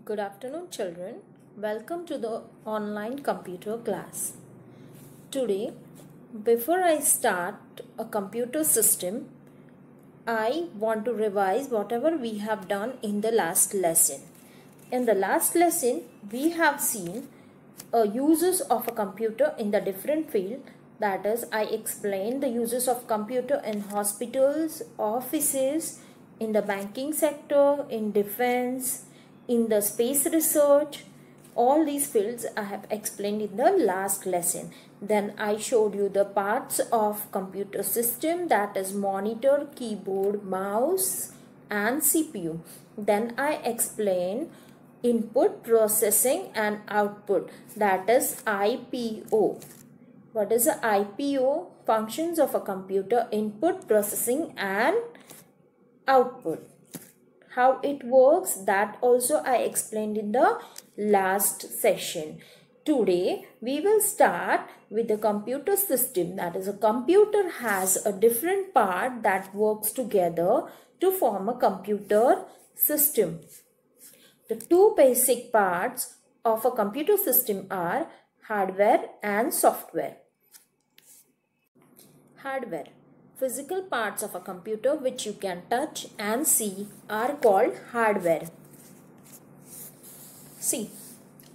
Good afternoon, children. Welcome to the online computer class. Today, before I start a computer system, I want to revise whatever we have done in the last lesson. In the last lesson, we have seen uses of a computer in the different field. That is, I explained the uses of computer in hospitals, offices, in the banking sector, in defense, in the space research. All these fields I have explained in the last lesson. Then I showed you the parts of computer system, that is monitor, keyboard, mouse and CPU. Then I explained input, processing and output, that is IPO. What is the IPO? Functions of a computer: input, processing and output. How it works, that also I explained in the last session. Today we will start with the computer system. That is, a computer has a different part that works together to form a computer system. The two basic parts of a computer system are hardware and software. Hardware. Physical parts of a computer which you can touch and see are called hardware. See,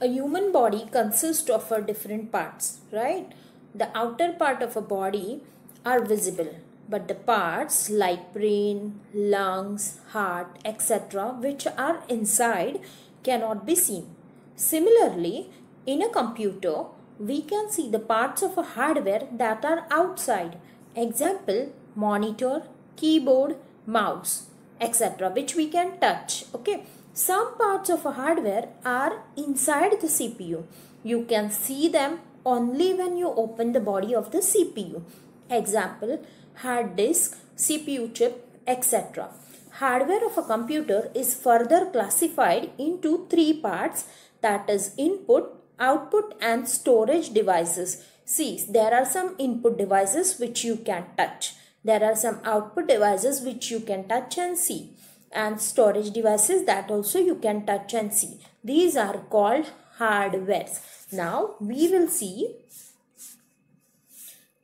a human body consists of different parts, right? The outer part of a body are visible, but the parts like brain, lungs, heart, etc., which are inside, cannot be seen. Similarly, in a computer, we can see the parts of a hardware that are outside. Example, monitor, keyboard, mouse, etc., which we can touch. Okay. Some parts of a hardware are inside the CPU. You can see them only when you open the body of the CPU. Example, hard disk, CPU chip, etc. Hardware of a computer is further classified into three parts, that is input, output and storage devices. See, there are some input devices which you can touch. There are some output devices which you can touch and see. And storage devices that also you can touch and see. These are called hardwares. Now we will see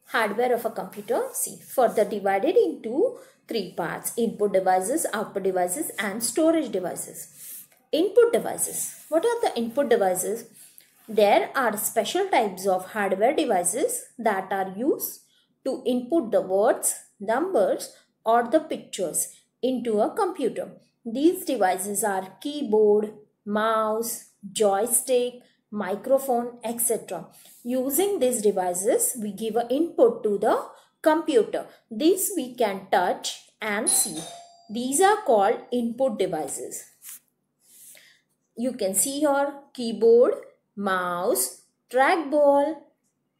hardware of a computer. See, further divided into three parts: input devices, output devices and storage devices. Input devices. What are the input devices? There are special types of hardware devices that are used to input the words, numbers or the pictures into a computer. These devices are keyboard, mouse, joystick, microphone, etc. Using these devices, we give an input to the computer. These we can touch and see. These are called input devices. You can see your keyboard, mouse, trackball,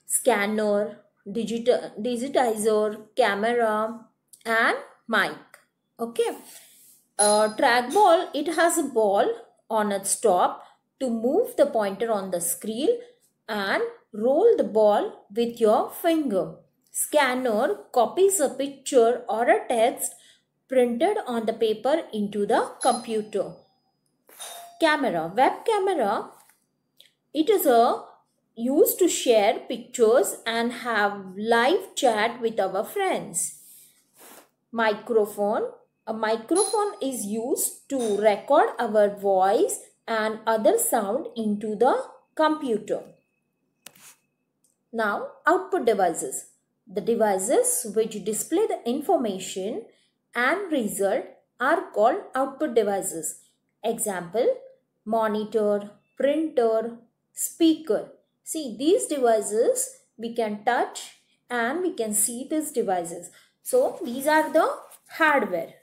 scanner, digitizer, camera and mic. Okay. Trackball, it has a ball on its top to move the pointer on the screen and roll the ball with your finger. Scanner copies a picture or a text printed on the paper into the computer. Camera, web camera, it is used to share pictures and have live chat with our friends. Microphone, a microphone is used to record our voice and other sound into the computer. Now, output devices. The devices which display the information and result are called output devices. Example, monitor, printer, speaker. See, these devices we can touch and we can see these devices. So, these are the hardware.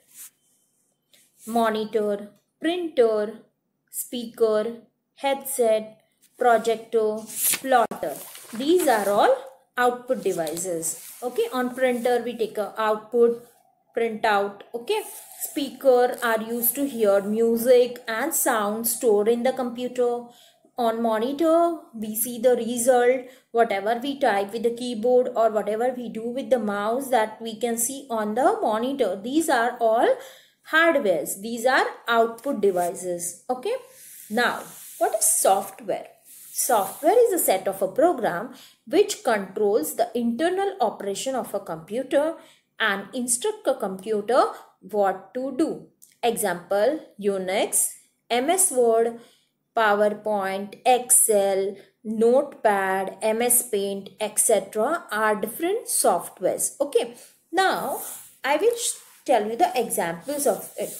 Monitor, printer, speaker, headset, projector, plotter. These are all output devices. Okay, on printer we take a output, print out. Okay, speaker are used to hear music and sound stored in the computer. On monitor, we see the result, whatever we type with the keyboard or whatever we do with the mouse, that we can see on the monitor. These are all hardwares. These are output devices. Okay. Now, what is software? Software is a set of a program which controls the internal operation of a computer and instruct a computer what to do. Example, Unix, MS Word, PowerPoint, Excel, Notepad, MS Paint, etc. are different softwares. Okay. Now, I will tell you the examples of it.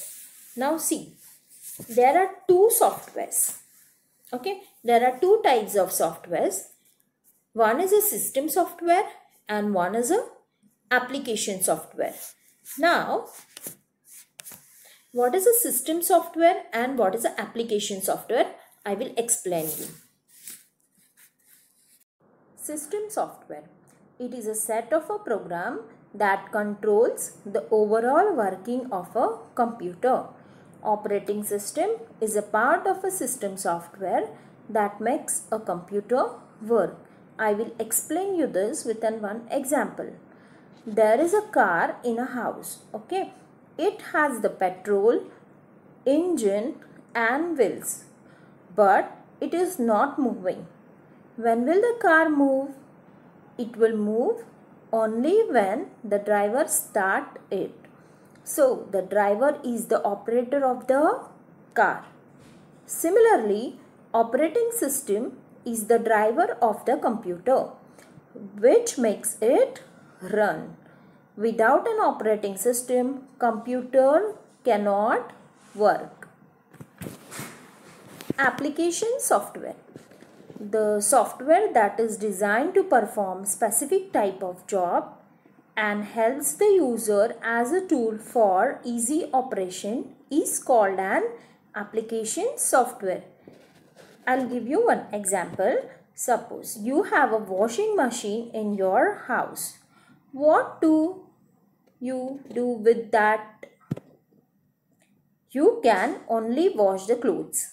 Now see, there are two softwares. Okay, there are two types of softwares. One is a system software and one is a application software. Now, what is a system software and what is a application software? I will explain you. System software. It is a set of a program that controls the overall working of a computer. Operating system is a part of a system software that makes a computer work. I will explain you this with one example. There is a car in a house. Okay, it has the petrol, engine and wheels, but it is not moving. When will the car move? It will move only when the driver start it. So, the driver is the operator of the car. Similarly, operating system is the driver of the computer, which makes it run. Without an operating system, computer cannot work. Application software. The software that is designed to perform specific type of job and helps the user as a tool for easy operation is called an application software. I'll give you one example. Suppose you have a washing machine in your house. What do you do with that? You can only wash the clothes.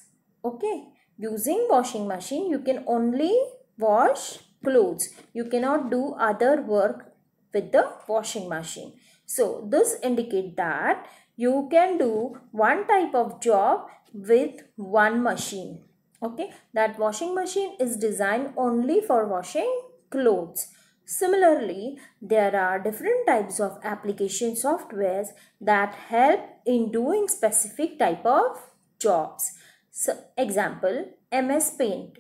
Okay. Using washing machine, you can only wash clothes. You cannot do other work with the washing machine. So, this indicates that you can do one type of job with one machine. Okay, that washing machine is designed only for washing clothes. Similarly, there are different types of application softwares that help in doing specific type of jobs. So, example, MS Paint.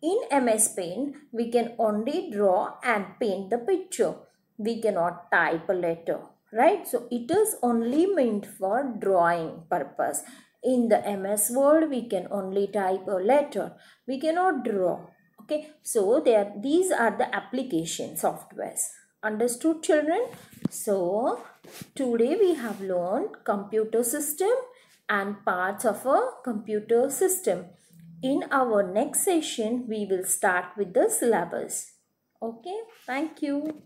In MS Paint, we can only draw and paint the picture. We cannot type a letter, right? So, it is only meant for drawing purpose. In the MS Word, we can only type a letter. We cannot draw. Okay, so these are the application softwares. Understood, children? So, today we have learned computer system and parts of a computer system. In our next session, we will start with the syllabus. Okay, thank you.